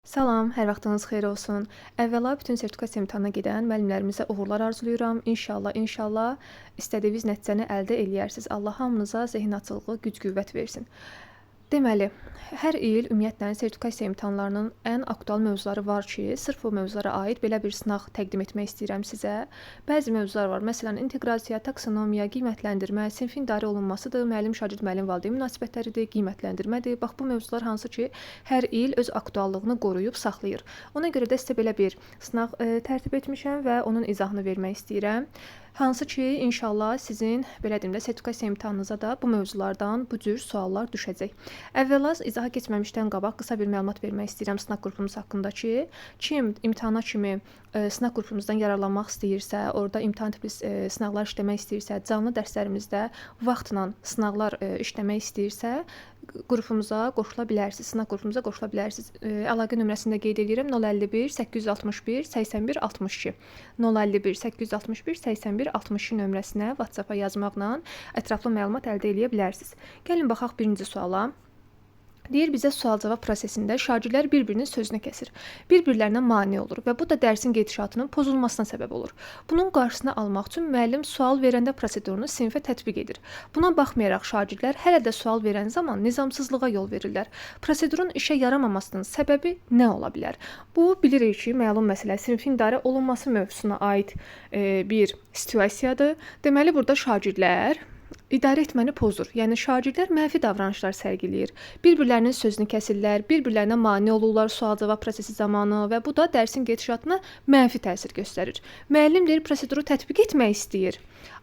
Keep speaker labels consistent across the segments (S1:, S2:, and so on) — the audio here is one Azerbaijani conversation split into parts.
S1: Salam, hər vaxtınız xeyir olsun. Əvvəla bütün sertifikasiya imtahanına gedən müəllimlərimizə uğurlar arzulayıram. İnşallah istədiyiniz nəticəni əldə eləyərsiniz. Allah hamınıza zehin açıqlığı, güc-qüvvət versin. Deməli, hər il ümumiyyətlə sertifikasiya imtahanlarının ən aktual mövzuları var ki, sırf o mövzulara aid belə bir sınaq təqdim etmək istəyirəm sizə. Bəzi mövzular var. Məsələn, inteqrasiya, taksonomiya, qiymətləndirmə, sinfin idarə olunmasıdır, müəllim-şagird, müəllim-valideyn münasibətləridir, qiymətləndirmədir. Bax, bu mövzular hansı ki, hər il öz aktuallığını qoruyub saxlayır. Ona görə də sizə belə bir sınaq tərtib etmişəm və onun izahını vermək istəyirəm. Hansı ki, inşallah sizin, belə deyim də, sertifikasiya imtahanınıza da bu mövzulardan bu cür suallar düşəcək. Əvvəla izaha keçməmişdən qabaq qısa bir məlumat vermək istəyirəm sınaq qrupumuz haqqında ki, kim imtahana kimi sınaq qrupumuzdan yararlanmaq istəyirsə, orada imtahan tipli sınaqlar işləmək istəyirsə, canlı dərslərimizdə vaxtla sınaqlar işləmək istəyirsə, qrupumuza qoşula bilərsiniz, sınaq qrupumuza qoşula bilərsiniz. Əlaqə nömrəsini də qeyd edirəm: 051 861 81 62. 051 861 81 62 nömrəsinə WhatsApp-a yazmaqla ətraflı məlumat əldə edə bilərsiniz. Gəlin baxaq birinci suala. Deyir bizə sual-cavab prosesində şagirdlər bir-birinin sözünü kəsir, bir-birlərinə mane olur və bu da dərsin gedişatının pozulmasına səbəb olur. Bunun qarşısını almaq üçün müəllim sual verəndə prosedurunu sinfə tətbiq edir. Buna baxmayaraq şagirdlər hələ də sual verən zaman nizamsızlığa yol verirlər. Prosedurun işə yaramamasının səbəbi nə ola bilər? Bu, bilirik ki, məlum məsələ sinfin idarə olunması mövzusuna aid bir situasiyadır. Deməli, burada şagirdlər İdarə etməni pozur. Yəni şagirdlər mənfi davranışlar sərgiləyir. Bir-birlərinin sözünü kəsirlər, bir-birlərinə mane olurlar sual-cavab prosesi zamanı və bu da dərsin gedişatına mənfi təsir göstərir. Müəllim deyir, proseduru tətbiq etmək istəyir.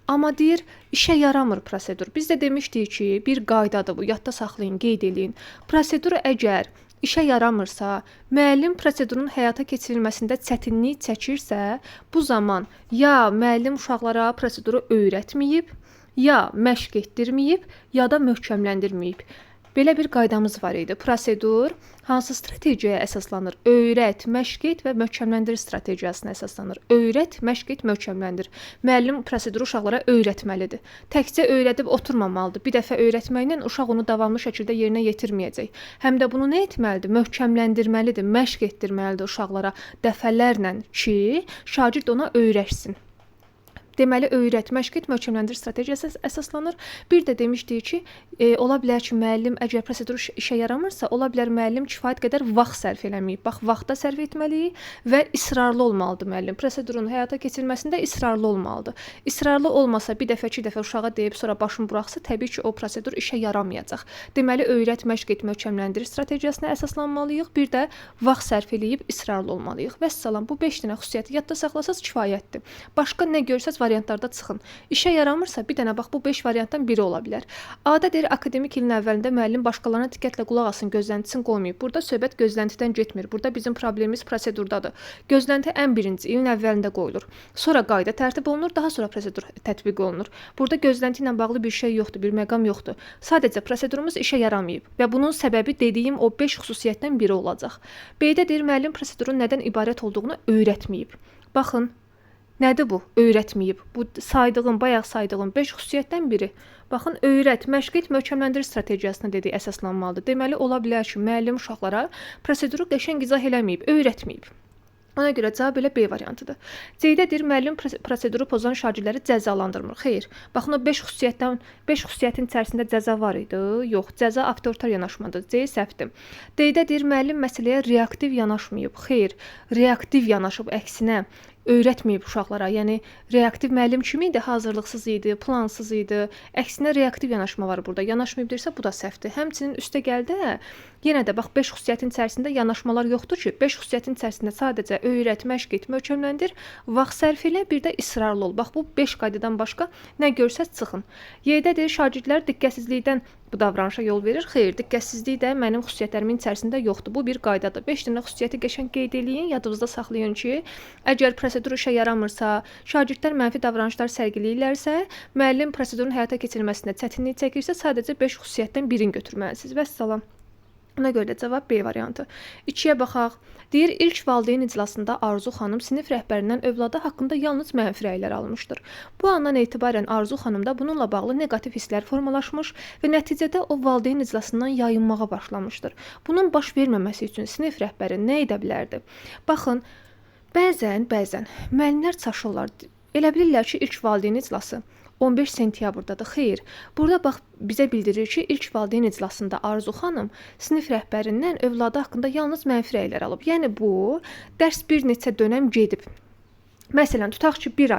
S1: Amma deyir, işə yaramır prosedur. Biz də demişdik ki, bir qaydadır bu, yadda saxlayın, qeyd edin. Prosedur əgər işə yaramırsa, müəllim prosedurun həyata keçirilməsində çətinlik çəkirsə, bu zaman ya müəllim uşaqlara proseduru öyrətməyib, ya məşq etdirməyib, ya da möhkəmləndirməyib. Belə bir qaydamız var idi. Prosedur hansı strategiyaya əsaslanır? Öyrət, məşq et və möhkəmləndir strategiyasına əsaslanır. Öyrət, məşq et, möhkəmləndir. Müəllim proseduru uşaqlara öyrətməlidir. Təkcə öyrədib oturmamalıdır. Bir dəfə öyrətməklə uşaq onu davamlı şəkildə yerinə yetirməyəcək. Həm də bunu nə etməlidir? Möhkəmləndirməlidir, məşq etdirməlidir uşaqlara dəfələrlə ki, şagird ona öyrəşsin. Deməli, öyrət, məşq et, möhkəmləndir strategiyası əsaslanır. Bir də demişdik ki, ola bilər ki, müəllim əgər prosedur işə yaramırsa, ola bilər müəllim kifayət qədər vaxt sərf eləməyib. Bax, vaxta sərf etməliyik və israrlı olmalıdır müəllim. Prosedurun həyata keçirilməsində israrlı olmalıdır. İsrarlı olmasa, bir dəfə, iki dəfə uşağa deyib sonra başını buraxsa, təbii ki, o prosedur işə yaramayacaq. Deməli, öyrət, məşq et, möhkəmləndir strategiyasına əsaslanmalıyıq. Bir də vaxt sərf eləyib israrlı olmalıyıq. Vəssalam, bu 5 dənə xüsusiyyəti yadda saxlasaz kifayətdir. Başqa nə görsəz variantlarda çıxın. İşə yaramırsa, bir dənə bax, bu 5 variantdan biri ola bilər. A-da deyir, akademik ilin əvvəlində müəllim başqalarına diqqətlə qulaq asın, gözləntisini qoymayıb. Burada söhbət gözləntidən getmir. Burada bizim problemimiz prosedurdadır. Gözlənti ən birinci ilin əvvəlində qoyulur. Sonra qayda tərtib olunur, daha sonra prosedur tətbiq olunur. Burada gözlənti ilə bağlı bir şey yoxdur, bir məqam yoxdur. Sadəcə prosedurumuz işə yaramayıb və bunun səbəbi dediyim o 5 xüsusiyyətdən biri olacaq. B-də deyir, müəllim prosedurun nədən ibarət olduğunu öyrətməyib. Baxın, nədir bu? Öyrətməyib. Bu bayaq saydığım 5 xüsusiyyətdən biri. Baxın, öyrət, məşq et, möhkəmləndir strategiyasına dediyi əsaslanmalıdır. Deməli, ola bilər ki, müəllim uşaqlara proseduru qəşəng izah eləməyib, öyrətməyib. Ona görə cavab elə B variantıdır. C-də deyir, müəllim proseduru pozan şagirdləri cəzalandırmır. Xeyr. Baxın, o 5 xüsusiyyətin içərisində cəza var idi. Yox, cəza avtoritar yanaşmadır. C səhvdir. D-də deyir, müəllim məsələyə reaktiv yanaşmayıb. Xeyr, reaktiv yanaşıb, əksinə öyrətməyib uşaqlara. Yəni, reaktiv müəllim kimi idi, hazırlıqsız idi, plansız idi. Əksinə reaktiv yanaşma var burada. Yanaşmayıb deyirsə, bu da səhvdir. Həmçinin üstə gəldə, yenə də bax, 5 xüsusiyyətin içərisində yanaşmalar yoxdur ki, 5 xüsusiyyətin içərisində sadəcə öyrət, məşq et, möhkəmləndir, vaxt sərf elə, bir də israrlı ol. Bax, bu 5 qaydadan başqa nə görsəz çıxın. Y-də deyir, şagirdlər diqqətsizlikdən bu davranışa yol verir. Xeyr, diqqətsizlik də mənim xüsusiyyətlərimin içərisində yoxdur. Bu bir qaydadır. 5 dənə xüsusiyyəti qəşəng qeyd eləyin, yadınızda saxlayın ki, əgər prosedur işə yaramırsa, şagirdlər mənfi davranışlar sərgiləyirlərsə, müəllim prosedurun həyata keçirilməsində çətinlik çəkirsə, sadəcə 5 xüsusiyyətdən birini götürməlisiniz. Vəssalam. Ona görə də cavab B variantı. 2-yə baxaq. Deyir, ilk valideyn iclasında Arzu xanım sinif rəhbərindən övladı haqqında yalnız mənfi rəylər almışdır. Bu andan etibarən Arzu xanımda bununla bağlı neqativ hisslər formalaşmış və nəticədə o valideyn iclasından yayınmağa başlamışdır. Bunun baş verməməsi üçün sinif rəhbəri nə edə bilərdi? Baxın, bəzən müəllimlər çaşırlar. Elə bilirlər ki, ilk valideyn iclası 15 sentyabrdadır. Xeyr, burada bax bizə bildirir ki, ilk valideyn iclasında Arzu xanım sinif rəhbərindən övladı haqqında yalnız mənfi rəylər alıb. Yəni bu dərs bir neçə dönəm gedib. Məsələn, tutaq ki, bir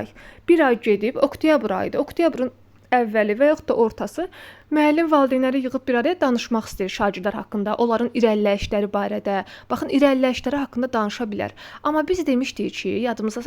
S1: ay gedib, oktyabr ayıdır. Oktyabrın əvvəli və yaxud da ortası müəllim valideynləri yığıb bir araya danışmaq istəyir şagirdlər haqqında, onların irəliləyişləri barədə. Baxın, irəliləyişləri haqqında danışa bilər. Amma biz demişdik ki, yadımıza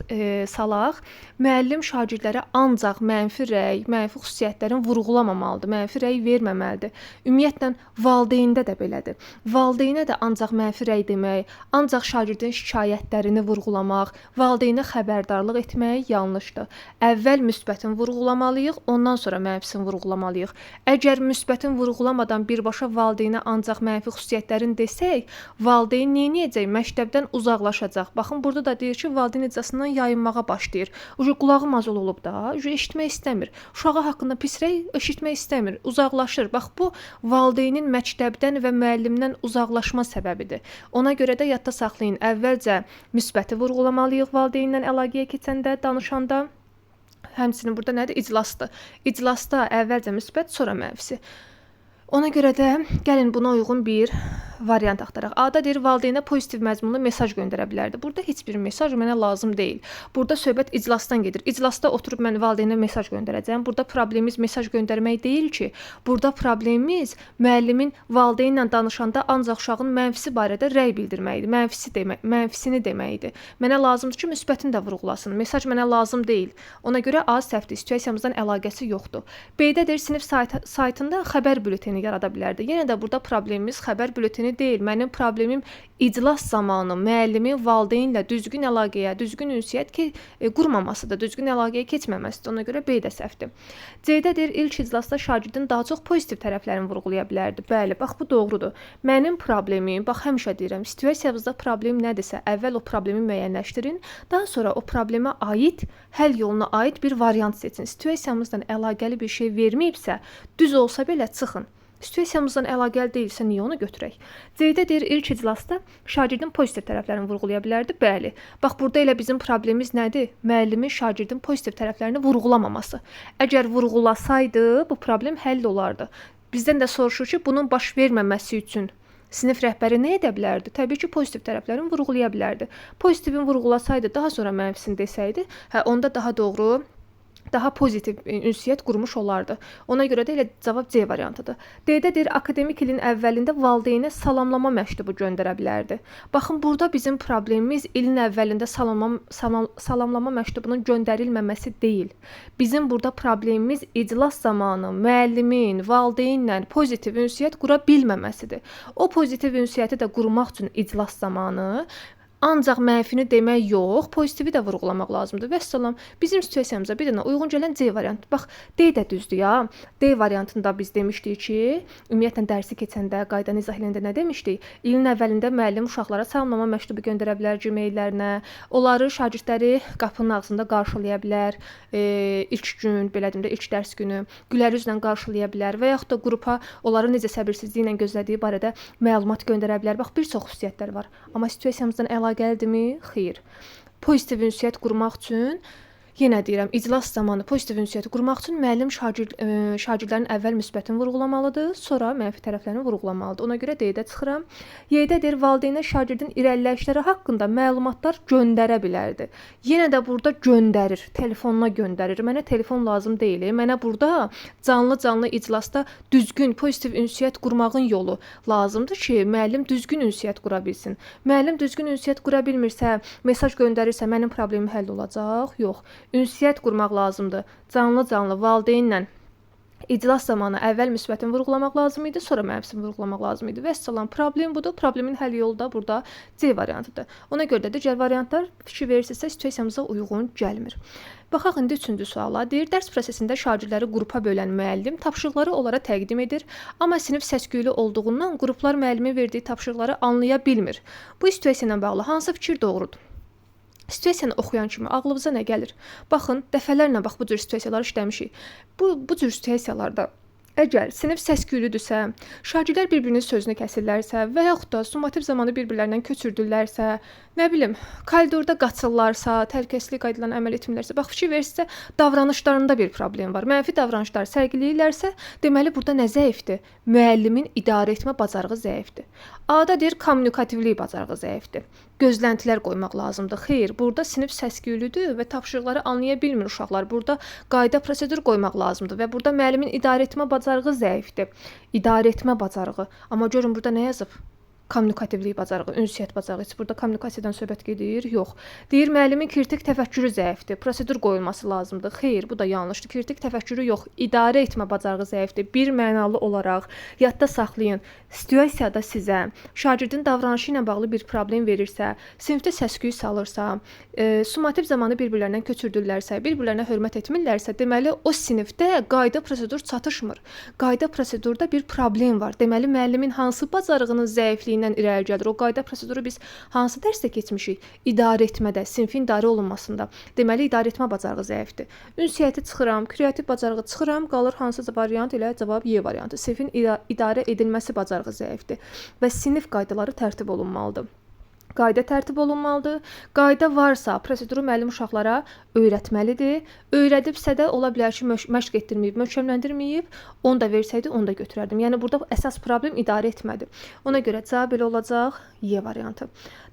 S1: salaq, müəllim şagirdlərə ancaq mənfi rəy, mənfi xüsusiyyətlərin vurğulamamalıdır, mənfi rəy verməməlidir. Ümumiyyətlə, valideyndə də belədir. Valideynə də ancaq mənfi rəy demək, ancaq şagirdin şikayətlərini vurğulamaq, valideynə xəbərdarlıq etmək yanlışdır. Əvvəl müsbətin vurğulamalıyıq, ondan sonra mənfisini vurğulamalıyıq. Əgər müsbətin vurğulamadan birbaşa valideynə ancaq mənfi xüsusiyyətlərini desək, valideyn nə edəcək? Məktəbdən uzaqlaşacaq. Baxın, burada da deyir ki, valideyn iclasından yayınmağa başlayır. Qulağı mazol olub da, eşitmək istəmir. Uşağı haqqında pis rəy eşitmək istəmir, uzaqlaşır. Bax, bu valideynin məktəbdən və müəllimdən uzaqlaşma səbəbidir. Ona görə də yadda saxlayın, əvvəlcə müsbəti vurğulamalıyıq valideynlə əlaqəyə keçəndə, danışanda. Həmçinin burada nədir? İclasdır. İclasda əvvəlcə müsbət, sonra mənfisi. Ona görə də gəlin buna uyğun bir variant axtaraq. A-da deyir, valideynə pozitiv məzmunlu mesaj göndərə bilərdi. Burada heç bir mesaj mənə lazım deyil. Burada söhbət iclasdan gedir. İclasda oturub mən valideynə mesaj göndərəcəm. Burada problemimiz mesaj göndərmək deyil ki. Burada problemimiz müəllimin valideynlə danışanda ancaq uşağın mənfisi barədə rəy bildirməkdir. Mənfisini deməkdir. Mənə lazımdır ki, müsbətini də vurğulasın. Mesaj mənə lazım deyil. Ona görə A səhvdir. Situasiyamızdan əlaqəsi yoxdur. B-də deyir, sinif saytında xəbər bülteni yarada bilərdi. Yenə də burada problemimiz xəbər bülteni deyil. Mənim problemim iclas zamanı müəllimin valideynlə düzgün əlaqəyə, düzgün ünsiyyət qurmamasıdır, düzgün əlaqəyə keçməməsidir. Ona görə B də səhvdir. C-də deyir, ilk iclasda şagirdin daha çox pozitiv tərəflərini vurğulaya bilərdi. Bəli, bax bu doğrudur. Mənim problemim, bax həmişə deyirəm, situasiyamızda problem nədirsə, əvvəl o problemi müəyyənləşdirin, daha sonra o problemə aid, həll yoluna aid bir variant seçin. Situasiyamızdan əlaqəli bir şey verməyibsə, düz olsa belə çıxın. Situasiyamızdan əlaqəli deyilsə, niyə onu götürək? C-də deyir, ilk iclasda şagirdin pozitiv tərəflərini vurğulaya bilərdi. Bəli. Bax, burada elə bizim problemimiz nədir? Müəllimin şagirdin pozitiv tərəflərini vurğulamaması. Əgər vurğulasaydı, bu problem həll olardı. Bizdən də soruşur ki, bunun baş verməməsi üçün sinif rəhbəri nə edə bilərdi? Təbii ki, pozitiv tərəflərini vurğulaya bilərdi. Pozitivin vurğulasaydı, daha sonra mənfisini desəydi, onda daha doğru, daha pozitiv ünsiyyət qurmuş olardı. Ona görə də elə cavab C variantıdır. D-də deyir, akademik ilin əvvəlində valideynə salamlama məktubu göndərə bilərdi. Baxın, burada bizim problemimiz ilin əvvəlində salamlama məktubunun göndərilməməsi deyil. Bizim burada problemimiz iclas zamanı müəllimin valideynlə pozitiv ünsiyyət qura bilməməsidir. O pozitiv ünsiyyəti də qurmaq üçün iclas zamanı ancaq mənfini demək yox, pozitivi də vurğulamaq lazımdır. Vəssalam, bizim situasiyamıza bir dənə uyğun gələn C variantı. Bax, D də düzdür ya. D variantında biz demişdik ki, ümumiyyətlə dərsi keçəndə, qaydanı izah edəndə nə demişdik? İlin əvvəlində müəllim uşaqlara salamlama məktubu göndərə bilər Gmaillərinə. Onları şagirdləri qapının ağzında qarşılaya bilər. İlk gün, belə deyim də, ilk dərs günü gülər üzlə qarşılaya bilər və yaxud da qrupa onları necə səbirsizliklə gözlədiyi barədə məlumat göndərə bilər. Bax, bir çox xüsusiyyətlər var. Amma situasiyamızdan əlaqəlidirmi? Xeyr. Pozitiv ünsiyyət qurmaq üçün, yenə deyirəm, iclas zamanı pozitiv ünsiyyəti qurmaq üçün müəllim şagirdlərin əvvəl müsbətini vurğulamalıdır, sonra mənfi tərəflərini vurğulamalıdır. Ona görə D-də çıxıram. Y-də deyir, valideynə şagirdin irəliləyişləri haqqında məlumatlar göndərə bilərdi. Yenə də burada göndərir, telefonuna göndərir. Mənə telefon lazım deyil. Mənə burada canlı iclasda düzgün pozitiv ünsiyyət qurmağın yolu lazımdır ki, müəllim düzgün ünsiyyət qura bilsin. Müəllim düzgün ünsiyyət qura bilmirsə, mesaj göndərirsə, mənim problemim həll olacaq? Yox. Ünsiyyət qurmaq lazımdır. Canlı valideynlə İclas zamanı əvvəl müsbətini vurğulamaq lazım idi, sonra mənfisini vurğulamaq lazım idi. Vəssalam, problem budur. Problemin həll yolu da burada C variantıdır. Ona görə də digər variantlar fikir verirsinizsə situasiyamıza uyğun gəlmir. Baxaq indi 3-cü suala. Deyir, dərs prosesində şagirdləri qrupa bölən müəllim tapşırıqları onlara təqdim edir, amma sinif səs-küylü olduğundan qruplar müəllimin verdiyi tapşırıqları anlaya bilmir. Bu situasiya ilə bağlı hansı fikir doğrudur? Situasiyanı oxuyan kimi ağlınıza nə gəlir? Baxın, dəfələrlə bu cür situasiyalar işləmişik. Bu cür situasiyalarda əgər sinif səs-küylüdürsə, şagirdlər bir-birinin sözünü kəsirlərsə və yaxud da summativ zamanı bir-birlərindən köçürdülərsə, nə bilim, koridorda qaçırlarsa, təhlükəsizlik qaydalarına əməl etmirlərsə, bax fikir verirsinizsə, davranışlarında bir problem var. Mənfi davranışlar sərgiləyirlərsə, deməli burada nə zəifdir? Müəllimin idarə etmə bacarığı zəifdir. A-da deyir, kommunikativlik bacarığı zəifdir. Gözləntilər qoymaq lazımdır. Xeyr, burada sinif səs-küylüdür və tapşırıqları anlaya bilmir uşaqlar. Burada qayda, prosedur qoymaq lazımdır və burada müəllimin idarə etmə bacarığı zəifdir. İdarə etmə bacarığı. Amma görün burada nə yazıb? Kommunikativlik bacarığı, ünsiyyət bacarığı. Heç burada kommunikasiyadan söhbət gedir? Yox. Deyir, müəllimin kritik təfəkkürü zəifdir. Prosedur qoyulması lazımdır. Xeyr, bu da yanlışdır. Kritik təfəkkürü yox. İdarə etmə bacarığı zəifdir. Bir mənalı olaraq yadda saxlayın. Situasiyada sizə şagirdin davranışı ilə bağlı bir problem verirsə, sinifdə səs-küy salırsa, summativ zamanı bir-birlərindən köçürdülərsə, bir-birlərinə hörmət etmirlərsə, deməli o sinifdə qayda, prosedur çatışmır. Qayda, prosedurda bir problem var. Deməli müəllimin hansı bacarığının zəifliyindən irəli gəlir? O qayda, proseduru biz hansı dərsdə keçmişik? İdarə etmədə, sinfin idarə olunmasında. Deməli idarə etmə bacarığı zəifdir. Ünsiyyəti çıxıram, kreativ bacarığı çıxıram, qalır hansısa variant ilə cavab Y variantı. Sinfin idarə edilməsi bacarığı zəifdir və sinif qaydaları tərtib olunmalıdır. Qayda tərtib olunmalıdır. Qayda varsa, proseduru müəllim uşaqlara öyrətməlidir. Öyrədibsə də ola bilər ki, məşq etdirməyib, möhkəmləndirməyib, onu da versəydi, onu da götürərdim. Yəni burada əsas problem idarə etmədir. Ona görə cavab belə olacaq Y variantı.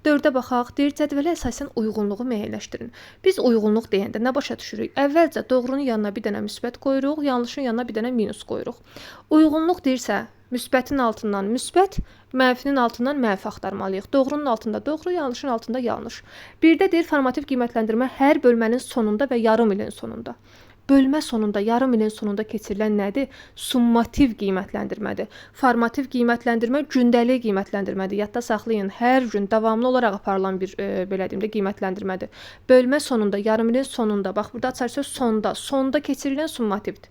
S1: 4-ə baxaq. Deyir, cədvələ əsasən uyğunluğu müəyyənləşdirin. Biz uyğunluq deyəndə nə başa düşürük? Əvvəlcə doğrunun yanına bir dənə müsbət qoyuruq, yanlışın yanına bir dənə minus qoyuruq. Uyğunluq deyirsə, müsbətin altından müsbət, mənfinin altından mənfi axtarmalıyıq. Doğrunun altında doğru, yanlışın altında yanlış. Bir də deyir, formativ qiymətləndirmə hər bölmənin sonunda və yarım ilin sonunda. Bölmə sonunda, yarım ilin sonunda keçirilən nədir? Summativ qiymətləndirmədir. Formativ qiymətləndirmə gündəlik qiymətləndirmədir. Yadda saxlayın, hər gün davamlı olaraq aparılan bir belə deyim də qiymətləndirmədir. Bölmə sonunda, yarım ilin sonunda, bax burada açar söz sonda keçirilən summativdir.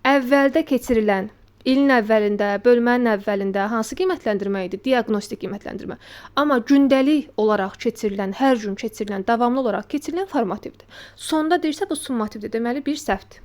S1: Əvvəldə keçirilən İlin əvvəlində, bölmənin əvvəlində hansı qiymətləndirmə idi? Diaqnostik qiymətləndirmə. Amma gündəlik olaraq keçirilən, hər gün keçirilən, davamlı olaraq keçirilən formativdir. Sonda deyirsə bu summativdir. Deməli bir səhvdir.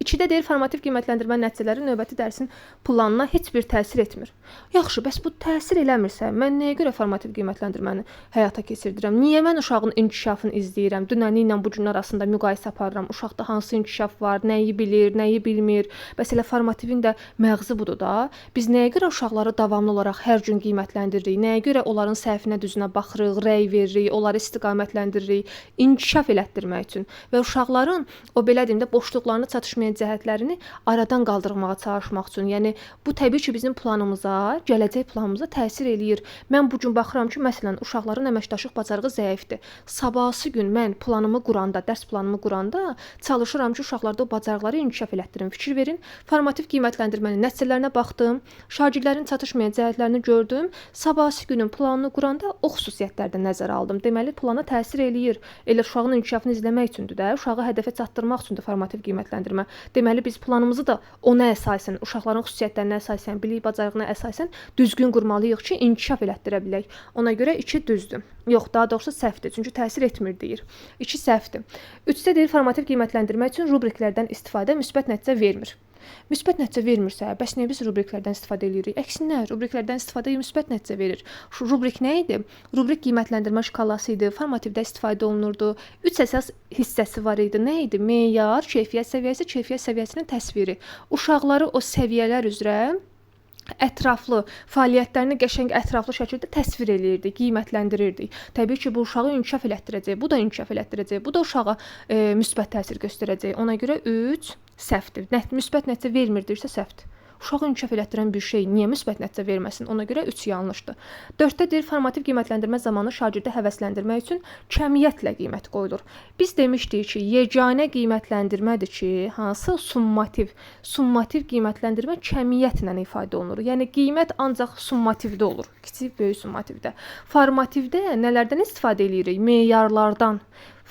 S1: 2-də deyir, formativ qiymətləndirmə nəticələri növbəti dərsin planına heç bir təsir etmir. Yaxşı, bəs bu təsir eləmirsə, mən nəyə görə formativ qiymətləndirməni həyata keçirdirəm? Niyə mən uşağın inkişafını izləyirəm? Dünəni ilə bu gün arasında müqayisə aparıram. Uşaqda hansı inkişaf var, nəyi bilir, nəyi bilmir? Bəs elə formativin də məğzi budur da. Biz nəyə görə uşaqları davamlı olaraq hər gün qiymətləndiririk? Nəyə görə onların səhvinə düzünə baxırıq, rəy veririk, onları istiqamətləndirik? İnkişaf elətdirmək üçün və uşaqların o belə deyim də boşluqlarını çatışmayan cəhətlərini aradan qaldırmağa çalışmaq üçün. Yəni bu təbii ki, bizim planımıza, gələcək planımıza təsir eləyir. Mən bu gün baxıram ki, məsələn, uşaqların əməkdaşlıq bacarığı zəifdir. Sabahsı gün mən planımı quranda, dərs planımı quranda çalışıram ki, uşaqlarda o bacarıqları inkişaf elətdirim. Fikir verin, formativ qiymətləndirmənin nəticələrinə baxdım, şagirdlərin çatışmayan cəhətlərini gördüm. Sabahsı günün planını quranda o xüsusiyyətlərdə nəzərə aldım. Deməli, plana təsir eləyir. Elə uşağın inkişafını izləmək üçündür də, uşağı hədəfə çatdırmaq üçündür formativ qiymətləndirmə. Deməli, biz planımızı da ona əsasən, uşaqların xüsusiyyətlərinə əsasən, bilik bacarığına əsasən düzgün qurmalıyıq ki, inkişaf elətdirə bilək. Ona görə 2 düzdür. Yox, daha doğrusu səhvdir. Çünki təsir etmir deyir. 2 səhvdir. 3-də deyir, formativ qiymətləndirmə üçün rubriklərdən istifadə müsbət nəticə vermir. Müsbət nəticə vermirsə, bəs niyə biz rubriklərdən istifadə edirik? Əksinə, rubriklərdən istifadə müsbət nəticə verir. Şu rubrik nə idi? Rubrik qiymətləndirmə şkalası idi, formativdə istifadə olunurdu. 3 əsas hissəsi var idi. Nə idi? Meyar, keyfiyyət səviyyəsinin təsviri. Uşaqları o səviyyələr üzrə ətraflı fəaliyyətlərini qəşəng ətraflı şəkildə təsvir eləyirdi, qiymətləndirirdi. Təbii ki, bu uşağı inkişaf elətdirəcək, bu da inkişaf elətdirəcək, bu da uşağa müsbət təsir göstərəcək. Ona görə 3 səhvdir. Müsbət nəticə vermir deyirsə səhvdir. uşağı inkişaf elətdirən bir şey niyə müsbət nəticə verməsin? Ona görə 3 yanlışdır. 4-də deyir, formativ qiymətləndirmə zamanı şagirdi həvəsləndirmək üçün cəmiyyətlə qiymət qoyulur. Biz demişdik ki, yeganə qiymətləndirmədir ki, hansı summativ qiymətləndirmə cəmiyyətlə ifadə olunur. Yəni qiymət ancaq summativdə olur, kiçik, böyük summativdə. Formativdə nələrdən istifadə edirik? Meyarlardan.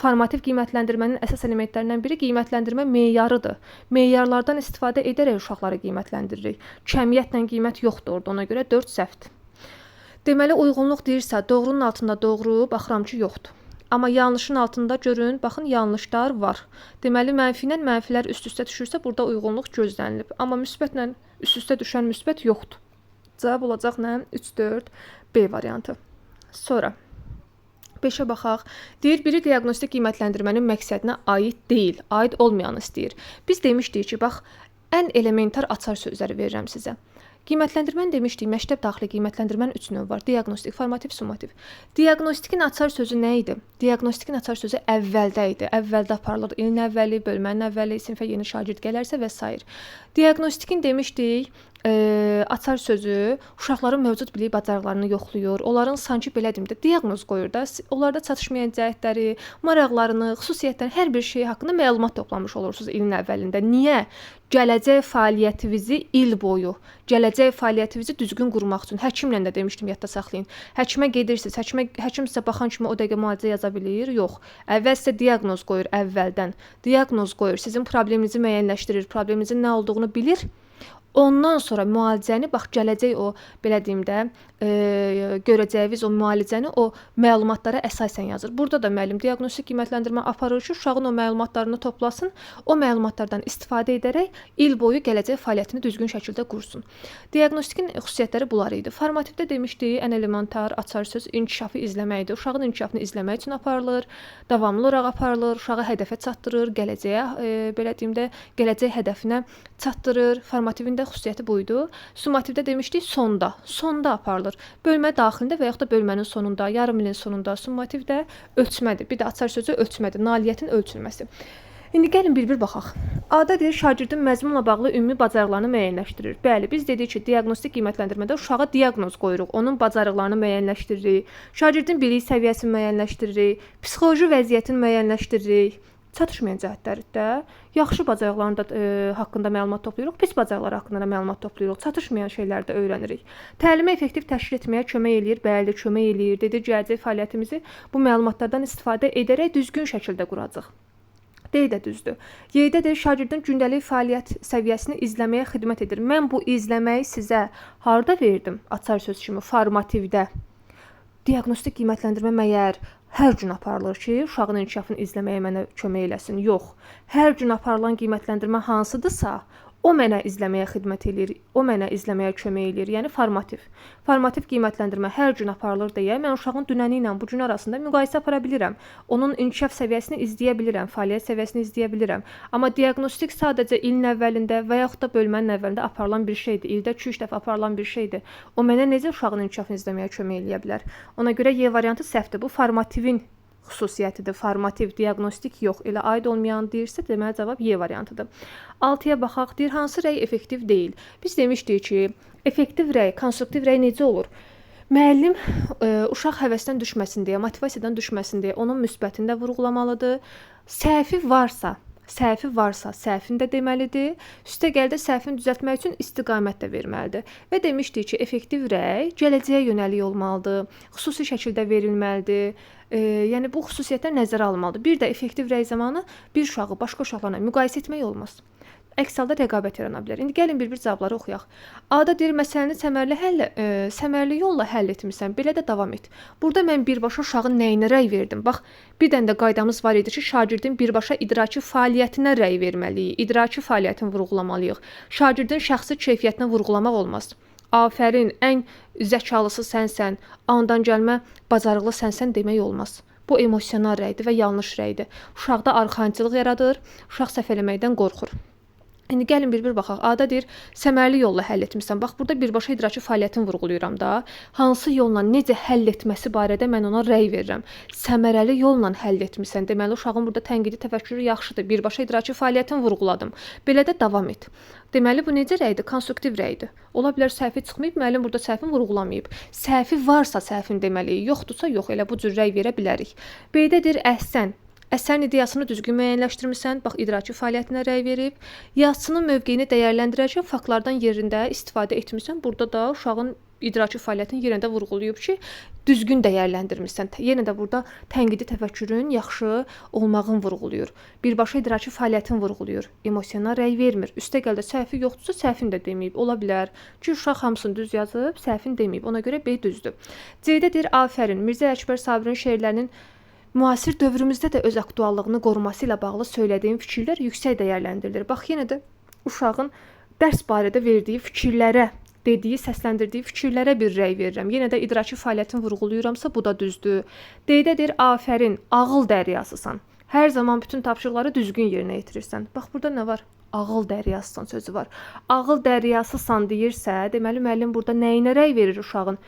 S1: Formativ qiymətləndirmənin əsas elementlərindən biri qiymətləndirmə meyarıdır. Meyarlardan istifadə edərək uşaqları qiymətləndiririk. Cəmiyyətlə qiymət yoxdur orada, ona görə 4 səhvdir. Deməli, uyğunluq deyirsə, doğrunun altında doğru, baxıram ki, yoxdur. Amma yanlışın altında görün, baxın, yanlışlar var. Deməli, mənfi ilə mənfilər üst-üstə düşürsə, burada uyğunluq gözlənilib. Amma müsbətlə üst-üstə düşən müsbət yoxdur. Cavab olacaq nə? 3, 4, B variantı. Sonra 5-ə baxaq. Deyir, biri diaqnostik qiymətləndirmənin məqsədinə aid deyil, aid olmayanı istəyir. Biz demişdik ki, bax, ən elementar açar sözləri verirəm sizə. Qiymətləndirməni demişdik, məktəb daxili qiymətləndirmənin 3 növü var. Diaqnostik, formativ, summativ. Diaqnostikin açar sözü nə idi? Diaqnostikin açar sözü əvvəldə idi. Əvvəldə aparılır, ilin əvvəli, bölmənin əvvəli, sinfə yeni şagird gələrsə və s. Diaqnostikin demişdik, açar sözü uşaqların mövcud bilik bacarıqlarını yoxlayır. Onların sanki belə deyim də diaqnoz qoyur da, onlarda çatışmayan cəhətləri, maraqlarını, xüsusiyyətlərini, hər bir şey haqqında məlumat toplamış olursunuz ilin əvvəlində. Niyə? Gələcək fəaliyyətinizi il boyu, gələcək fəaliyyətinizi düzgün qurmaq üçün. Həkimlə də demişdim, yadda saxlayın. Həkimə gedirsiniz, həkim sizə baxan kimi o dəqiqə müalicə yaza bilir? Yox. Əvvəl sizə diaqnoz qoyur əvvəldən. Diaqnoz qoyur, sizin probleminizi müəyyənləşdirir, probleminizin nə olduğunu bilir. Ondan sonra müalicəni, bax, gələcək o, belə deyim də, görəcəyiniz o müalicəni o məlumatlara əsasən yazır. Burada da müəllim diaqnostik qiymətləndirmə aparır ki, uşağın o məlumatlarını toplasın, o məlumatlardan istifadə edərək il boyu gələcək fəaliyyətini düzgün şəkildə qursun. Diaqnostikin xüsusiyyətləri bunlar idi. Formativdə demişdik, ən elementar açar söz inkişafı izləməkdir. Uşağın inkişafını izləmək üçün aparılır, davamlı olaraq aparılır, uşağı hədəfə çatdırır, gələcəyə, belə deyim də, gələcək hədəfinə çatdırır. Formativin də xüsusiyyəti buydu. Summativdə demişdik, sonda aparılır. Bölmə daxilində və yaxud da bölmənin sonunda, yarım ilin sonunda. Summativdə ölçmədir. Bir də açar sözü ölçmədir, nailiyyətin ölçülməsi. İndi gəlin bir-bir baxaq. A-da deyir, şagirdin məzmunla bağlı ümumi bacarıqlarını müəyyənləşdirir. Bəli, biz dedik ki, diaqnostik qiymətləndirmədə uşağa diaqnoz qoyuruq, onun bacarıqlarını müəyyənləşdiririk, şagirdin bilik səviyyəsini müəyyənləşdiririk, psixoloji vəziyyətini müəyyənləşdiririk. Çatışmayan cəhətlərdə yaxşı bacarıqlarında haqqında məlumat toplayırıq, pis bacarıqlar haqqında da məlumat toplayırıq, çatışmayan şeyləri də öyrənirik. Təlimi effektiv təşkil etməyə kömək eləyir, bəli, kömək eləyir. Dedi, gələcək fəaliyyətimizi bu məlumatlardan istifadə edərək düzgün şəkildə quracaq. D də düzdür. Y-də deyir, şagirdin gündəlik fəaliyyət səviyyəsini izləməyə xidmət edir. Mən bu izləməyi sizə harda verdim? Açar söz kimi, formativdə. Diaqnostik qiymətləndirmə məyər hər gün aparılır ki, uşağın inkişafını izləməyə mənə kömək eləsin? Yox. Hər gün aparılan qiymətləndirmə hansıdırsa, o mənə izləməyə xidmət eləyir, o mənə izləməyə kömək eləyir. Yəni formativ. Formativ qiymətləndirmə hər gün aparılır deyə mən uşağın dünəni ilə bu gün arasında müqayisə apara bilirəm. Onun inkişaf səviyyəsini izləyə bilirəm, fəaliyyət səviyyəsini izləyə bilirəm. Amma diaqnostik sadəcə ilin əvvəlində və yaxud da bölmənin əvvəlində aparılan bir şeydir. İldə 2-3 dəfə aparılan bir şeydir. O mənə necə uşağın inkişafını izləməyə kömək eləyə bilər? Ona görə Y variantı səhvdir. Bu formativin xüsusiyyətidir. Formativ, diaqnostik yox. Elə aid olmayan deyirsə, deməli cavab Y variantıdır. 6-ya baxaq. Deyir, hansı rəy effektiv deyil? Biz demişdik ki, effektiv rəy, konstruktiv rəy necə olur? Müəllim uşaq həvəsdən düşməsin deyə, motivasiyadan düşməsin deyə onun müsbətində vurğulamalıdır. Səhvi varsa, səhvini də deməlidir. Üstə gəldə səhvini düzəltmək üçün istiqamət də verməlidir. Və demişdik ki, effektiv rəy gələcəyə yönəlik olmalıdır, xüsusi şəkildə verilməlidir. Yəni, bu xüsusiyyətlər nəzərə alınmalıdır. Bir də effektiv rəy zamanı bir uşağı başqa uşaqlarla müqayisə etmək olmaz. Əks halda rəqabət yarana bilər. İndi gəlin bir-bir cavabları oxuyaq. A-da deyir, məsələni səmərli yolla həll etmirsən, belə də davam et. Burada mən birbaşa uşağın nəyinə rəy verdim? Bax, bir dənə də qaydamız var idi ki, şagirdin birbaşa idraki fəaliyyətinə rəy verməliyik, idraki fəaliyyətini vurğulamalıyıq. Şagirdin şəxsi keyfiyyətini vurğulamaq olmaz. Afərin, ən zəkalısı sənsən, andan gəlmə bacarıqlı sənsən demək olmaz. Bu emosional rəydir və yanlış rəydir. Uşaqda arxancılıq yaradır, uşaq səhv eləməkdən qorxur. İndi gəlin bir-bir baxaq. A-da deyir, səmərəli yolla həll etmisən. Bax, burada birbaşa idraki fəaliyyətini vurğulayıram da. Hansı yolla, necə həll etməsi barədə mən ona rəy verirəm. Səmərəli yolla həll etmisən. Deməli, uşağın burada tənqidi təfəkkürü yaxşıdır. Birbaşa idraki fəaliyyətini vurğuladım. Belə də davam et. Deməli, bu necə rəydir? Konstruktiv rəydir. Ola bilər səhvi çıxmayıb, müəllim burada səhvini vurğulamayıb. Səhvi varsa səhvin deməliyik, yoxdursa yox. Elə bu cür rəy verə bilərik. B-dədir, əhsən. Əsərin ideyasını düzgün müəyyənləşdirmisən, bax idraki fəaliyyətinə rəy verib, yazıçının mövqeyini dəyərləndirərkən faktlardan yerində istifadə etmisən. Burada da uşağın idraki fəaliyyətini yerində vurğulayıb ki, düzgün dəyərləndirmisən. Yenə də burada tənqidi təfəkkürün yaxşı olmağını vurğulayır. Birbaşa idraki fəaliyyətini vurğulayır. Emosional rəy vermir. Üstəgəldə səhvi yoxdursa səhvini də deməyib. Ola bilər ki, uşaq hamısını düz yazıb, səhvini deməyib. Ona görə B düzdür. C-də deyir, afərin. Mirzə Əkbər Sabirin şeirlərinin müasir dövrümüzdə də öz aktuallığını qoruması ilə bağlı söylədiyim fikirlər yüksək dəyərləndirilir. Bax, yenə də uşağın dərs barədə verdiyi fikirlərə, dediyi, səsləndirdiyi fikirlərə bir rəy verirəm. Yenə də idraki fəaliyyətini vurğulayıramsa, bu da düzdür. D-də deyir, afərin, ağıl dəryasısan. Hər zaman bütün tapşırıqları düzgün yerinə yetirirsən. Bax, burada nə var? Ağıl dəryasısan sözü var. Ağıl dəryasısan deyirsə, deməli, müəllim burada nəyinə rəy verir uşağın?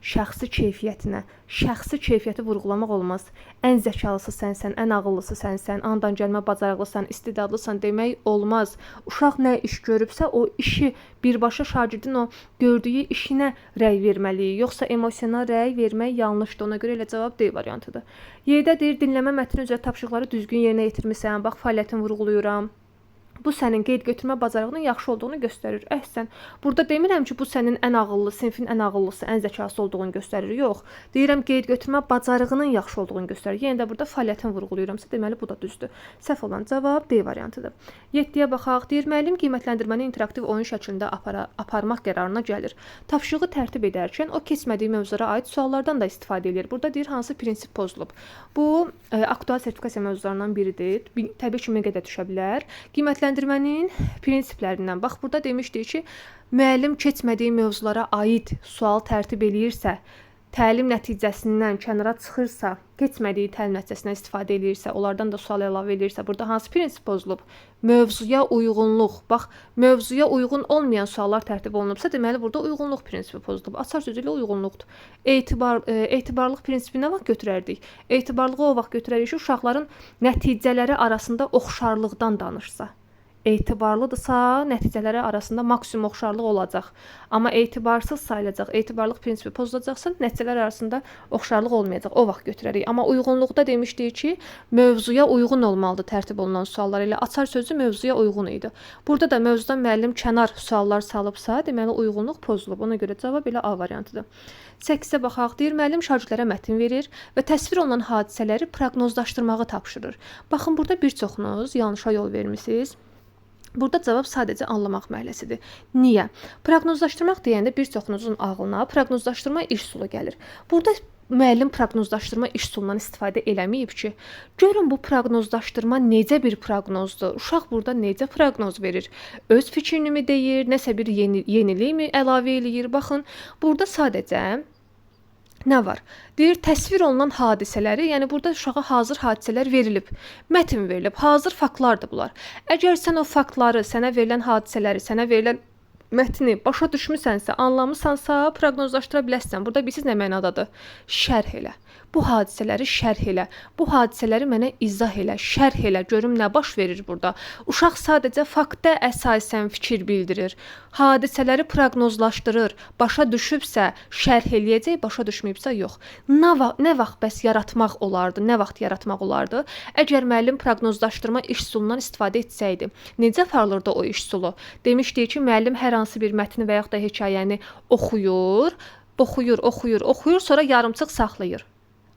S1: Şəxsi keyfiyyətinə. Şəxsi keyfiyyəti vurğulamaq olmaz. Ən zəkalısı sənsən, ən ağıllısı sənsən, andan gəlmə bacarıqlısan, istedadlısan demək olmaz. Uşaq nə iş görübsə, o işi birbaşa şagirdin o gördüyü işinə rəy verməliyik. Yoxsa emosional rəy vermək yanlışdır. Ona görə elə cavab D variantıdır. Y-də deyir, dinləmə mətni üzrə tapşırıqları düzgün yerinə yetirmisən. Bax, fəaliyyətini vurğulayıram. Bu sənin qeyd götürmə bacarığının yaxşı olduğunu göstərir. Əhsən. Burada demirəm ki, bu sənin ən ağıllı, sinfin ən ağıllısı, ən zəkası olduğunu göstərir. Yox. Deyirəm qeyd götürmə bacarığının yaxşı olduğunu göstərir. Yenə də burada fəaliyyətini vurğulayıramsa, deməli bu da düzdür. Səhv olan cavab D variantıdır. 7-yə baxaq. Deyir, müəllim qiymətləndirməni interaktiv oyun şəklində aparmaq qərarına gəlir. Tapşırığı tərtib edərkən o keçmədiyi mövzulara aid suallardan da istifadə edir. Burada deyir, hansı prinsip pozulub. Bu aktual sertifikasiya mövzularından biridir. Təbii ki, məqədə düşə bilər. Qiymətləndirmənin prinsiplərindən. Bax, burada demişdik ki, müəllim keçmədiyi mövzulara aid sual tərtib eləyirsə, təlim nəticəsindən kənara çıxırsa, keçmədiyi təlim nəticəsindən istifadə eləyirsə, onlardan da sual əlavə eləyirsə, burada hansı prinsip pozulub? Mövzuya uyğunluq. Bax, mövzuya uyğun olmayan suallar tərtib olunubsa, deməli burada uyğunluq prinsipi pozulub. Açar sözü ilə uyğunluqdur. Etibarlıq prinsipi nə vaxt götürərdik? Etibarlığı o vaxt götürərik ki, uşaqların nəticələri arasında oxşarlıqdan danışsa. Etibarlıdırsa, nəticələri arasında maksimum oxşarlıq olacaq. Amma etibarsız sayılacaq, etibarlıq prinsipi pozulacaqsa, nəticələr arasında oxşarlıq olmayacaq. O vaxt götürərik. Amma uyğunluqda demişdik ki, mövzuya uyğun olmalıdır tərtib olunan suallar ilə. Açar sözü mövzuya uyğun idi. Burada da mövzudan müəllim kənar suallar salıbsa, deməli uyğunluq pozulub. Ona görə cavab elə A variantıdır. 8-ə baxaq. Deyir, müəllim şagirdlərə mətn verir və təsvir olunan hadisələri proqnozlaşdırmağı tapşırır. Baxın, burada bir çoxunuz yanlışa yol vermisiniz. Burada cavab sadəcə anlamaq mərhələsidir. Niyə? Proqnozlaşdırmaq deyəndə bir çoxunuzun ağlına proqnozlaşdırma iş üsulu gəlir. Burada müəllim proqnozlaşdırma iş üsulundan istifadə eləməyib ki, görün bu proqnozlaşdırma necə bir proqnozdur? Uşaq burada necə proqnoz verir? Öz fikrini mi deyir, nəsə bir yenilik mi əlavə eləyir? Baxın, burada sadəcə nə var? Deyir, təsvir olunan hadisələri, yəni burada uşağa hazır hadisələr verilib, mətn verilib, hazır faktlardır bunlar. Əgər sən o faktları, sənə verilən hadisələri, sənə verilən mətni başa düşmüsənsə, anlamısansa, proqnozlaşdıra bilərsən. Burada bilirsiniz nə mənadadır? Şərh elə. Bu hadisələri şərh elə. Bu hadisələri mənə izah elə, şərh elə. Görüm nə baş verir burada. Uşaq sadəcə faktə əsasən fikir bildirir. Hadisələri proqnozlaşdırır. Başa düşübsə şərh eləyəcək, başa düşməyibsə yox. Nə vaxt bəs yaratmaq olardı? Nə vaxt yaratmaq olardı? Əgər müəllim proqnozlaşdırma iş üsulundan istifadə etsəydi, necə aparılırdı o iş üsulu? Demişdik ki, müəllim hər hansı bir mətni və yaxud da hekayəni oxuyur, sonra yarımçıq saxlayır.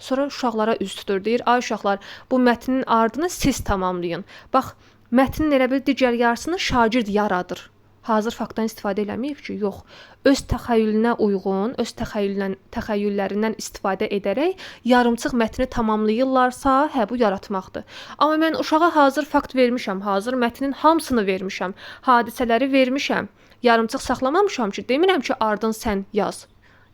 S1: Sonra uşaqlara üz tutur, deyir, ay uşaqlar, bu mətnin ardını siz tamamlayın. Bax, mətnin elə bil digər yarısını şagird yaradır. Hazır faktdan istifadə eləməyib ki, yox. Öz təxəyyülünə uyğun, öz təxəyyüllərindən istifadə edərək yarımçıq mətni tamamlayırlarsa, hə, bu yaratmaqdır. Amma mən uşağa hazır fakt vermişəm, hazır mətnin hamısını vermişəm, hadisələri vermişəm, yarımçıq saxlamamışam ki, demirəm ki, ardın sən yaz.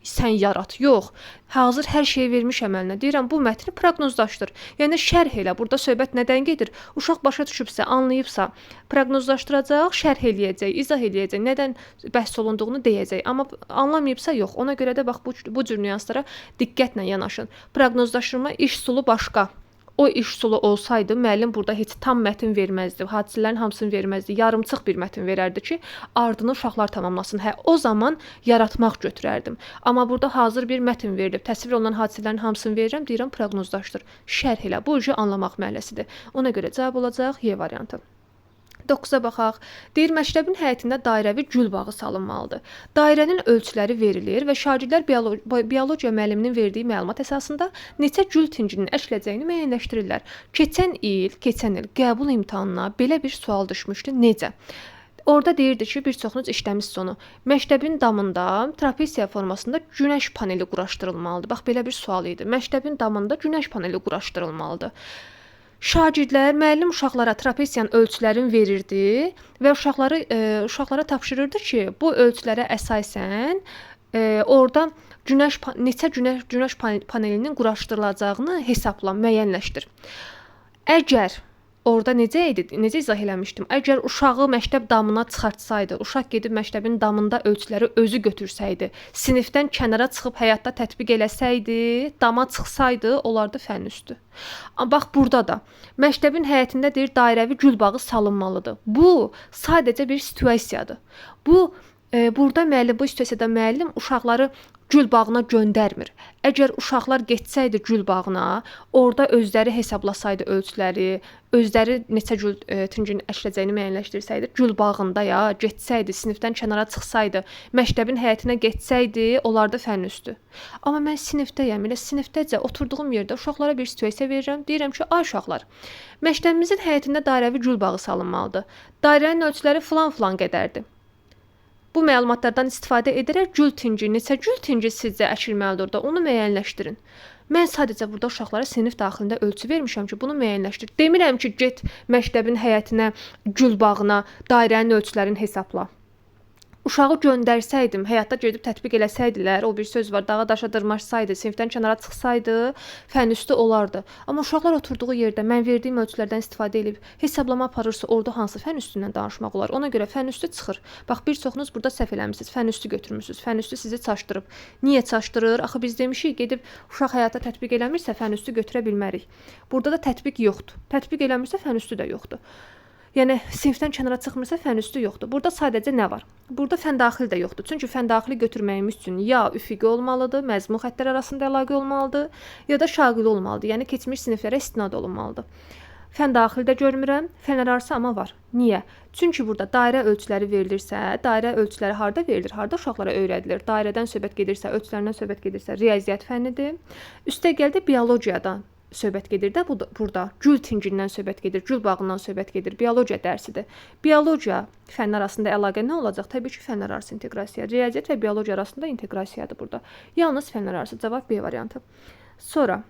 S1: sən yarat. Yox. Hazır hər şeyi vermişəm əlinə. Deyirəm bu mətni proqnozlaşdır. Yəni şərh elə. Burada söhbət nədən gedir? Uşaq başa düşübsə, anlayıbsa, proqnozlaşdıracaq, şərh eləyəcək, izah eləyəcək, nədən bəhs olunduğunu deyəcək. Amma anlamayıbsa yox. Ona görə də bax bu cür nüanslara diqqətlə yanaşın. Proqnozlaşdırma iş üsulu başqa. O iş üsulu olsaydı, müəllim burada heç tam mətn verməzdi, hadisələrin hamısını verməzdi, yarımçıq bir mətn verərdi ki, ardını uşaqlar tamamlasın. Hə, o zaman yaratmaq götürərdim. Amma burada hazır bir mətn verilib, təsvir olunan hadisələrin hamısını verirəm, deyirəm proqnozlaşdır, şərh elə. Bu işi anlamaq mərhələsidir. Ona görə cavab olacaq Y variantı. 9-a baxaq. Deyir, məktəbin həyətində dairəvi gül bağı salınmalıdır. Dairənin ölçüləri verilir və şagirdlər biologiya müəlliminin verdiyi məlumat əsasında neçə gül tincinin əkiləcəyini müəyyənləşdirirlər. Keçən il qəbul imtahanına belə bir sual düşmüşdü. Necə? Orada deyirdi ki, bir çoxunuz işləmişsiniz onu. Məktəbin damında trapesiya formasında günəş paneli quraşdırılmalıdır. Bax, belə bir sual idi. Məktəbin damında günəş paneli quraşdırılmalıdır. Şagirdlər, müəllim uşaqlara trapesiyanın ölçülərini verirdi və uşaqlara tapşırırdı ki, bu ölçülərə əsasən orada neçə günəş panelinin quraşdırılacağını hesabla, müəyyənləşdir. Əgər orada necə izah eləmişdim? Əgər uşağı məktəb damına çıxartsaydı, uşaq gedib məktəbin damında ölçüləri özü götürsəydi, sinifdən kənara çıxıb həyatda tətbiq eləsəydi, dama çıxsaydı, olardı fənn üstü. Bax, burada da məktəbin həyətində deyir, dairəvi gül bağı salınmalıdır. Bu sadəcə bir situasiyadır. Burada bu situasiyada müəllim uşaqları gül bağına göndərmir. Əgər uşaqlar getsəydi gül bağına, orada özləri hesablasaydı ölçüləri, özləri neçə gül tincinin əkiləcəyini müəyyənləşdirsəydi, gül bağında getsəydi, sinifdən kənara çıxsaydı, məktəbin həyətinə getsəydi, olardı fənn üstü. Amma mən sinifdəyəm, elə sinifdəcə oturduğum yerdə uşaqlara bir situasiya verirəm, deyirəm ki, ay uşaqlar, məktəbimizin həyətində dairəvi gül bağı salınmalıdır. Dairənin ölçüləri filan qədərdir. Bu məlumatlardan istifadə edərək neçə gül tinci sizcə əkilməlidir orada, onu müəyyənləşdirin. Mən sadəcə burada uşaqlara sinif daxilində ölçü vermişəm ki, bunu müəyyənləşdir. Demirəm ki, get məktəbin həyətinə, gül bağına, dairənin ölçülərini hesabla. Uşağı göndərsəydim, həyatda gedib tətbiq eləsəydilər, o bir söz var, dağa daşa dırmaşsaydı, sinifdən kənara çıxsaydı, fənn üstü olardı. Amma uşaqlar oturduğu yerdə mən verdiyim ölçülərdən istifadə edib hesablama aparırsa, orada hansı fənn üstündən danışmaq olar? Ona görə fənn üstü çıxır. Bax, bir çoxunuz burada səhv eləmisiniz, fənn üstü götürmüsünüz, fənn üstü sizi çaşdırıb. Niyə çaşdırır? Axı biz demişik, gedib uşaq həyata tətbiq eləmirsə, fənn üstü götürə bilmərik. Burada da tətbiq yoxdur. Tətbiq eləmirsə, fənn üstü də yoxdur. Yəni, sinifdən kənara çıxmırsa fənn üstü yoxdur. Burada sadəcə nə var? Burada fənn daxili də yoxdur. Çünki fənn daxili götürməyimiz üçün ya üfüqi olmalıdır, məzmun xəttlər arasında əlaqə olmalıdır, ya da şaqili olmalıdır. Yəni, keçmiş siniflərə istinad olunmalıdır. Fənn daxili də görmürəm, fənlər arası amma var. Niyə? Çünki burada dairə ölçüləri verilirsə, dairə ölçüləri harda verilir? Harda uşaqlara öyrədilir? Dairədən söhbət gedirsə, ölçülərindən söhbət gedirsə, riyaziyyat fənnidir. Üstəgəldə biologiyadan söhbət gedir də burada. Gül tincindən söhbət gedir, gül bağından söhbət gedir. Biologiya dərsidir. Biologiya fənlər arasında əlaqə nə olacaq? Təbii ki, fənlər arası inteqrasiya. Riyaziyyat və biologiya arasında inteqrasiyadır burada. Yalnız fənlər arası. Cavab B variantı. Sonra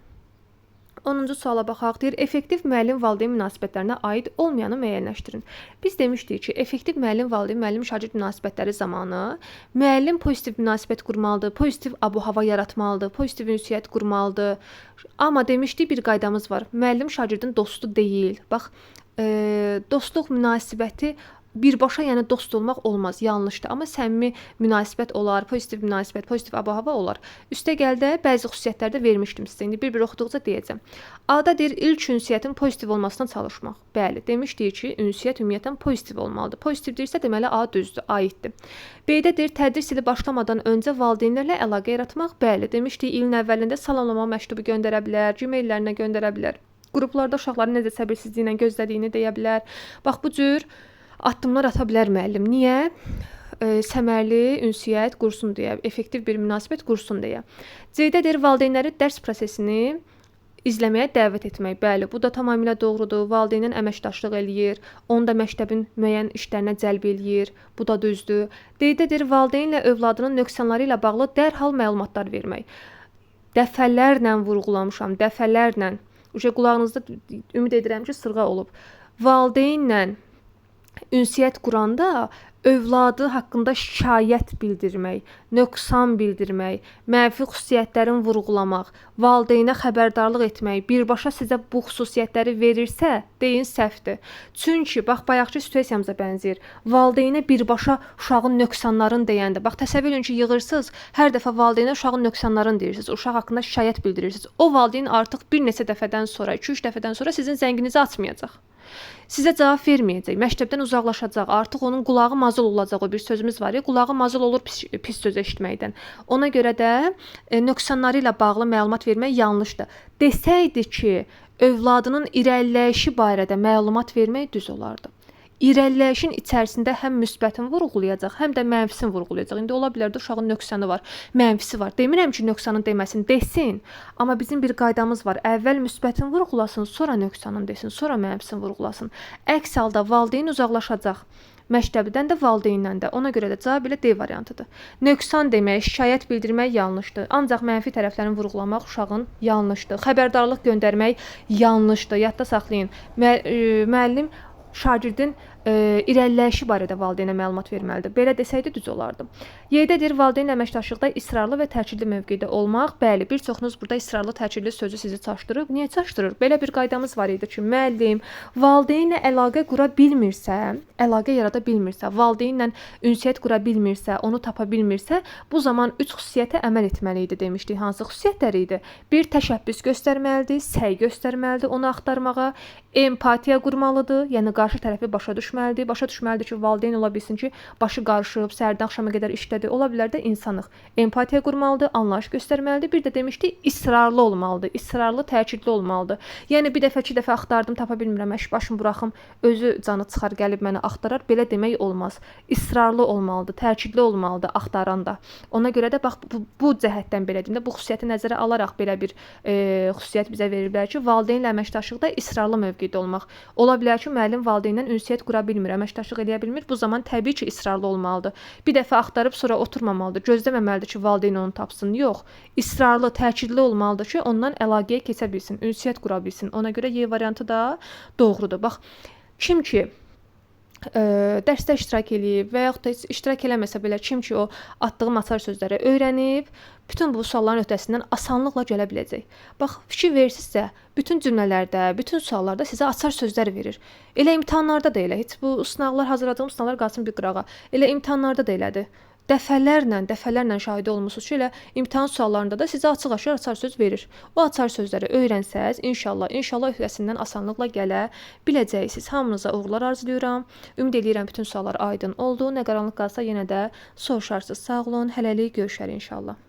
S1: 10-cu suala baxaq. Deyir, effektiv müəllim-valideyn münasibətlərinə aid olmayanı müəyyənləşdirin. Biz demişdik ki, effektiv müəllim-valideyn, müəllim-şagird münasibətləri zamanı müəllim pozitiv münasibət qurmalıdır, pozitiv abu-hava yaratmalıdır, pozitiv ünsiyyət qurmalıdır. Amma demişdik, bir qaydamız var. Müəllim-şagirdin dostu deyil. Bax, dostluq münasibəti birbaşa, yəni dost olmaq olmaz, yanlışdır. Amma səmimi münasibət olar, pozitiv münasibət, pozitiv abu-hava olar. Üstəgəldə bəzi xüsusiyyətlər də vermişdim sizə. İndi bir-bir oxuduqca deyəcəm. A-da deyir, ilk ünsiyyətin pozitiv olmasına çalışmaq. Bəli, demişdik ki, ünsiyyət ümumiyyətən pozitiv olmalıdır. Pozitiv deyirsə, deməli A düzdür, aiddir. B-də deyir, tədris ili başlamadan öncə valideynlərlə əlaqə yaratmaq. Bəli, demişdik, ilin əvvəlində salamlama məktubu göndərə bilər, Gmail-lərinə göndərə bilər. Qruplarda uşaqların necə səbirsizliklə gözlədiyini deyə bilər. Bax, bu cür addımlar ata bilər müəllim. Niyə? Səmərli ünsiyyət qursun deyə, effektiv bir münasibət qursun deyə. C-də deyir, valideynləri dərs prosesini izləməyə dəvət etmək. Bəli, bu da tamamilə doğrudur. Valideynin əməkdaşlıq eləyir, onu da məktəbin müəyyən işlərinə cəlb eləyir. Bu da düzdür. D-də deyir, valideynlə övladının nöqsanları ilə bağlı dərhal məlumatlar vermək. Dəfələrlə vurğulamışam, dəfələrlə. Qulağınızda ümid edirəm ki, sırğa olub. Valideynlə ünsiyyət quranda övladı haqqında şikayət bildirmək, nöqsan bildirmək, mənfi xüsusiyyətlərin vurğulamaq, valideynə xəbərdarlıq etmək, birbaşa sizə bu xüsusiyyətləri verirsə, deyin səhvdir. Çünki bax bayaqki situasiyamıza bənzəyir. Valideynə birbaşa uşağın nöqsanlarını deyəndə, bax təsəvvür edin ki, yığırsınız, hər dəfə valideynə uşağın nöqsanlarını deyirsiniz, uşaq haqqında şikayət bildirirsiniz. O valideyn artıq bir neçə dəfədən sonra, 2-3 dəfədən sonra sizin zənginizi açmayacaq. Sizə cavab verməyəcək, məktəbdən uzaqlaşacaq, artıq onun qulağı mazıl olacaq, o bir sözümüz var ya, qulağı mazıl olur pis söz eşitməkdən. Ona görə də nöqsanları ilə bağlı məlumat vermək yanlışdır. Desəydi ki, övladının irəliləyişi barədə məlumat vermək düz olardı. İrəliləyişin içərisində həm müsbətini vurğulayacaq, həm də mənfisini vurğulayacaq. İndi ola bilər də uşağın nöqsanı var, mənfisi var. Demirəm ki, nöqsanın deməsin, desin. Amma bizim bir qaydamız var. Əvvəl müsbətini vurğulasın, sonra nöqsanın desin, sonra mənfisini vurğulasın. Əks halda valideyn uzaqlaşacaq. Məktəbdən də, valideyndən də. Ona görə də cavab elə D variantıdır. Nöqsan demək, şikayət bildirmək yanlışdır. Ancaq mənfi tərəflərini vurğulamaq uşağın yanlışdır. Xəbərdarlıq göndərmək yanlışdır. Yadda saxlayın. Müəllim şagirdin irəliləyişi barədə valideynə məlumat verməlidir. Belə desəydi düz olardı. Y-dədir, valideyn əməkdaşlıqda israrlı və təkidli mövqedə olmaq. Bəli, bir çoxunuz burada israrlı, təkidli sözü sizi çaşdırıb. Niyə çaşdırır? Belə bir qaydamız var idi ki, müəllim valideynlə əlaqə qura bilmirsə, əlaqə yarada bilmirsə, valideynlə ünsiyyət qura bilmirsə, onu tapa bilmirsə, bu zaman 3 xüsusiyyətə əməl etməli idi demişdik. Hansı xüsusiyyətlər idi? Bir, təşəbbüs göstərməlidir, səy göstərməlidir onu axtarmağa, empatiya qurmalıdır, yəni qarşı tərəfi başa düşməlidir. Başa düşməlidir ki, valideyn ola bilsin ki, başı qarışıb, səhərdən axşama qədər işlədir. Ola bilər də insanıq. Empatiya qurmalıdır, anlayış göstərməlidir. Bir də demişdik, israrlı olmalıdır. İsrarlı, təkidli olmalıdır. Yəni bir dəfə, 2 dəfə axtardım, tapa bilmirəm, başımı buraxım, özü canı çıxar, gəlib məni axtarar. Belə demək olmaz. İsrarlı olmalıdır, təkidli olmalıdır axtaranda. Ona görə də bax bu cəhətdən belə deyim də, bu xüsusiyyəti nəzərə alaraq belə bir xüsusiyyət bizə veriblər ki, valideynlə əməkdaşlıqda israrlı mövqedə olmaq. Ola bilər ki, müəllim valideynlə ünsiyyət qura bilmir, əməkdaşlıq edə bilmir. Bu zaman təbii ki, israrlı olmalıdır. Bir dəfə axtarıb sonra oturmamalıdır. Gözləməməlidir ki, valideyn onu tapsın. Yox, israrlı, təkidli olmalıdır ki, ondan əlaqəyə keçə bilsin, ünsiyyət qura bilsin. Ona görə Y variantı da doğrudur. Bax, kim ki dərsdə iştirak eləyib və yaxud da heç iştirak eləməsə belə kim ki o atdığım açar sözləri öyrənib, bütün bu sualların öhdəsindən asanlıqla gələ biləcək. Bax, fikir verirsinizsə, bütün cümlələrdə, bütün suallarda sizə açar sözlər verir. Elə imtahanlarda da elə, heç bu sınaqlar, hazırladığım sınaqlar qalsın bir qırağa. Elə imtahanlarda da elədir. Dəfələrlə şahidi olmusunuz ki, elə imtahan suallarında da sizə açıq-aşkar açar söz verir. O açar sözləri öyrənsəz, inşallah öhdəsindən asanlıqla gələ biləcəksiniz. Hamınıza uğurlar arzulayıram. Ümid edirəm bütün suallar aydın oldu. Nə qaranlıq qalsa yenə də soruşarsınız. Sağ olun, hələlik görüşərik inşallah.